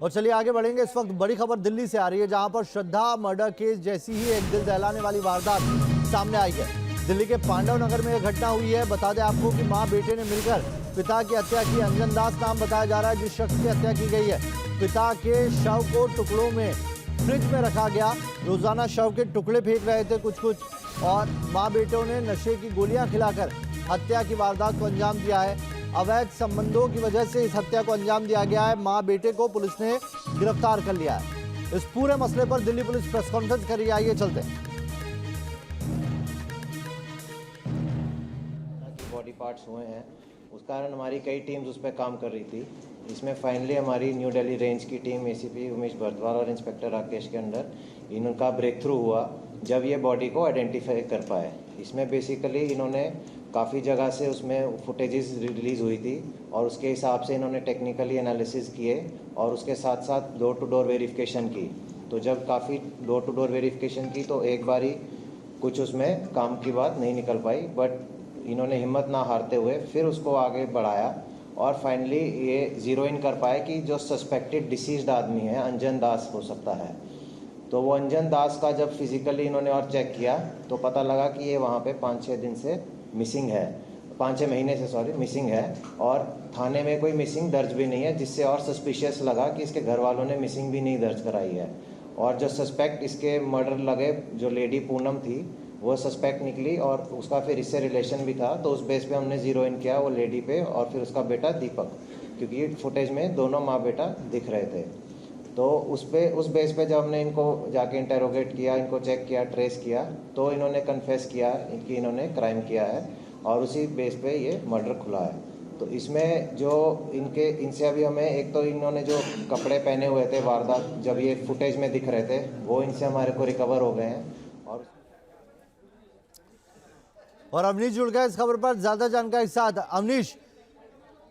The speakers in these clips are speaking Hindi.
और चलिए आगे बढ़ेंगे। इस वक्त बड़ी खबर दिल्ली से आ रही है, जहां पर श्रद्धा मर्डर केस जैसी ही एक दिल दहलाने वाली वारदात सामने आई है। दिल्ली के पांडव नगर में यह घटना हुई है। बता दें आपको कि मां बेटे ने मिलकर पिता की हत्या की। अंजन दास नाम बताया जा रहा है जिस शख्स की हत्या की गई है। पिता के शव को टुकड़ों में फ्रिज में रखा गया। रोजाना शव के टुकड़े फेंक रहे थे कुछ और मां बेटों ने नशे की गोलियां खिलाकर हत्या की वारदात को अंजाम दिया है। अवैध संबंधों की वजह से इस हत्या को अंजाम दिया गया है। मां बेटे को पुलिस ने गिरफ्तार कर लिया है। इस पूरे मसले पर दिल्ली पुलिस प्रेस कॉन्फ्रेंस कर रही है। आइए चलते हैं। बॉडी पार्ट्स हुए हैं, उस कारण हमारी कई टीम्स उस पर काम कर रही थी। इसमें फाइनली हमारी न्यू दिल्ली रेंज की टीम एसीपी उमेश भरद्वाज और इंस्पेक्टर राकेश के अंडर इनका ब्रेक थ्रू हुआ जब ये बॉडी को आइडेंटिफाई कर पाए। इसमें बेसिकली इन्होंने काफ़ी जगह से उसमें फुटेजेस रिलीज़ हुई थी और उसके हिसाब से इन्होंने टेक्निकली एनालिसिस किए और उसके साथ साथ डोर टू डोर वेरिफिकेशन की। तो जब काफ़ी डोर टू डोर वेरिफिकेशन की तो एक बारी कुछ उसमें काम की बात नहीं निकल पाई, बट इन्होंने हिम्मत ना हारते हुए फिर उसको आगे बढ़ाया और फाइनली ये ज़ीरो इन कर पाए कि जो सस्पेक्टेड डिसीज्ड आदमी है अंजन दास हो सकता है। तो वो अंजन दास का जब फिजिकली इन्होंने और चेक किया तो पता लगा कि ये वहाँ पे 5-6 दिन से मिसिंग है, 5-6 महीने से मिसिंग है और थाने में कोई मिसिंग दर्ज भी नहीं है, जिससे और सस्पिशियस लगा कि इसके घर वालों ने मिसिंग भी नहीं दर्ज कराई है। और जो सस्पेक्ट इसके मर्डर लगे जो लेडी पूनम थी वो सस्पेक्ट निकली और उसका फिर इससे रिलेशन भी था। तो उस बेस पे हमने ज़ीरो इन किया वो लेडी पे और फिर उसका बेटा दीपक, क्योंकि फुटेज में दोनों माँ बेटा दिख रहे थे। तो उस बेस पे जब हमने इनको जाके इंटेरोगेट किया, इनको चेक किया, ट्रेस किया, तो इन्होंने कन्फेस किया कि इन्होंने क्राइम किया है और उसी बेस पे ये मर्डर खुला है। तो इसमें जो इनसे अभी हमें एक तो इन्होंने जो कपड़े पहने हुए थे वारदात जब ये फुटेज में दिख रहे थे वो इनसे हमारे को रिकवर हो गए हैं। और अवनीश जुड़ गया इस खबर पर ज्यादा जानकारी के साथ। अवनीश,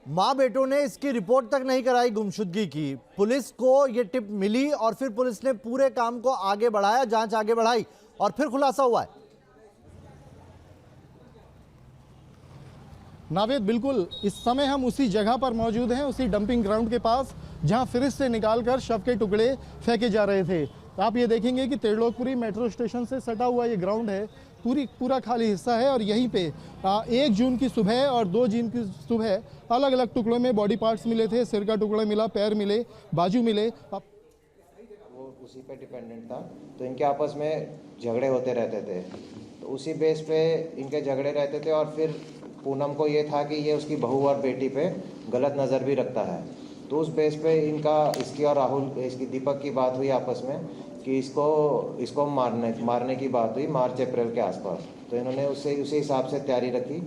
मां बेटों ने इसकी रिपोर्ट तक नहीं कराई गुमशुदगी की, पुलिस को यह टिप मिली और फिर पुलिस ने पूरे काम को आगे बढ़ाया, जांच आगे बढ़ाई और फिर खुलासा हुआ है। नावेद, बिल्कुल इस समय हम उसी जगह पर मौजूद हैं, उसी डंपिंग ग्राउंड के पास जहां फ्रिज से निकालकर शव के टुकड़े फेंके जा रहे थे। आप ये देखेंगे कि त्रिलोकपुरी मेट्रो स्टेशन से सटा हुआ ये ग्राउंड है, पूरा खाली हिस्सा है और यहीं पे 1 जून की सुबह और 2 जून की सुबह अलग अलग टुकड़ों में बॉडी पार्ट्स मिले थे। सिर का टुकड़ा मिला, पैर मिले, बाजू मिले। वो उसी पे डिपेंडेंट था, तो इनके आपस में झगड़े होते रहते थे। तो उसी बेस पे इनके झगड़े रहते थे और फिर पूनम को ये था कि ये उसकी बहू और बेटी पे गलत नज़र भी रखता है। तो उस बेस पे इसकी और राहुल इसकी दीपक की बात हुई आपस में कि इसको मारने की बात हुई मार्च अप्रैल के आसपास। तो इन्होंने उसी हिसाब से तैयारी रखी।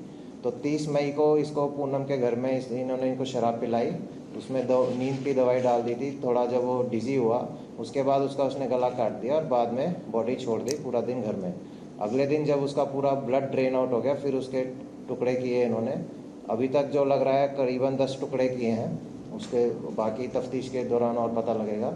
तो 30 मई को इसको पूनम के घर में इन्होंने इनको शराब पिलाई, उसमें नींद की दवाई डाल दी थी। थोड़ा जब वो डिजी हुआ उसके बाद उसने गला काट दिया और बाद में बॉडी छोड़ दी पूरा दिन घर में। अगले दिन जब उसका पूरा ब्लड ड्रेन आउट हो गया फिर उसके टुकड़े किए इन्होंने। अभी तक जो लग रहा है करीबन 10 टुकड़े किए हैं, उसके बाकी तफ्तीश के दौरान और पता लगेगा।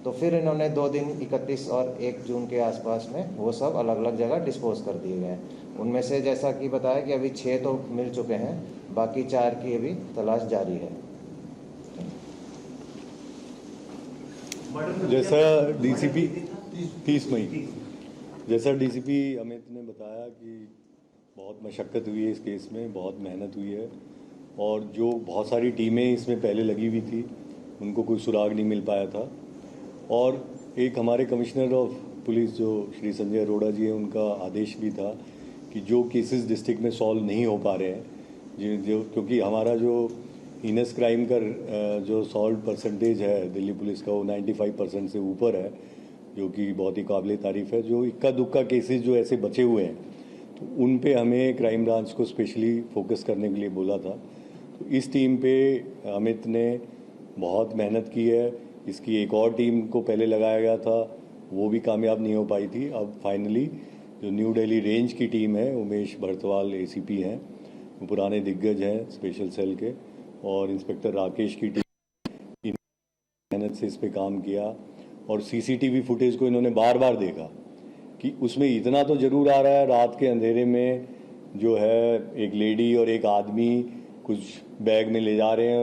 तो फिर इन्होंने 2 दिन 31 और 1 जून के आसपास में वो सब अलग अलग जगह डिस्पोज कर दिए गए हैं। उनमें से जैसा कि बताया कि अभी 6 तो मिल चुके हैं, बाकी 4 की अभी तलाश जारी है। जैसा डीसीपी 30 मई जैसा डीसीपी अमित ने बताया कि बहुत मशक्क़त हुई है इस केस में, बहुत मेहनत हुई है और जो बहुत सारी टीमें इसमें पहले लगी हुई थी उनको कोई सुराग नहीं मिल पाया था। और एक हमारे कमिश्नर ऑफ पुलिस जो श्री संजय अरोड़ा जी हैं, उनका आदेश भी था कि जो केसेस डिस्ट्रिक्ट में सॉल्व नहीं हो पा रहे हैं जो क्योंकि हमारा जो हीनस क्राइम का जो सॉल्व परसेंटेज है दिल्ली पुलिस का वो 95% से ऊपर है, जो कि बहुत ही काबिल तारीफ़ है। जो इक्का दुक्का केसेस जो ऐसे बचे हुए हैं तो उन पे हमें क्राइम ब्रांच को स्पेशली फोकस करने के लिए बोला था। तो इस टीम पे अमित ने बहुत मेहनत की है। इसकी एक और टीम को पहले लगाया गया था, वो भी कामयाब नहीं हो पाई थी। अब फाइनली जो न्यू दिल्ली रेंज की टीम है, उमेश भरद्वाज एसीपी हैं, वो पुराने दिग्गज हैं स्पेशल सेल के, और इंस्पेक्टर राकेश की टीम मेहनत से इस पे काम किया। और सीसीटीवी फुटेज को इन्होंने बार बार देखा कि उसमें इतना तो ज़रूर आ रहा है, रात के अंधेरे में जो है एक लेडी और एक आदमी कुछ बैग में ले जा रहे हैं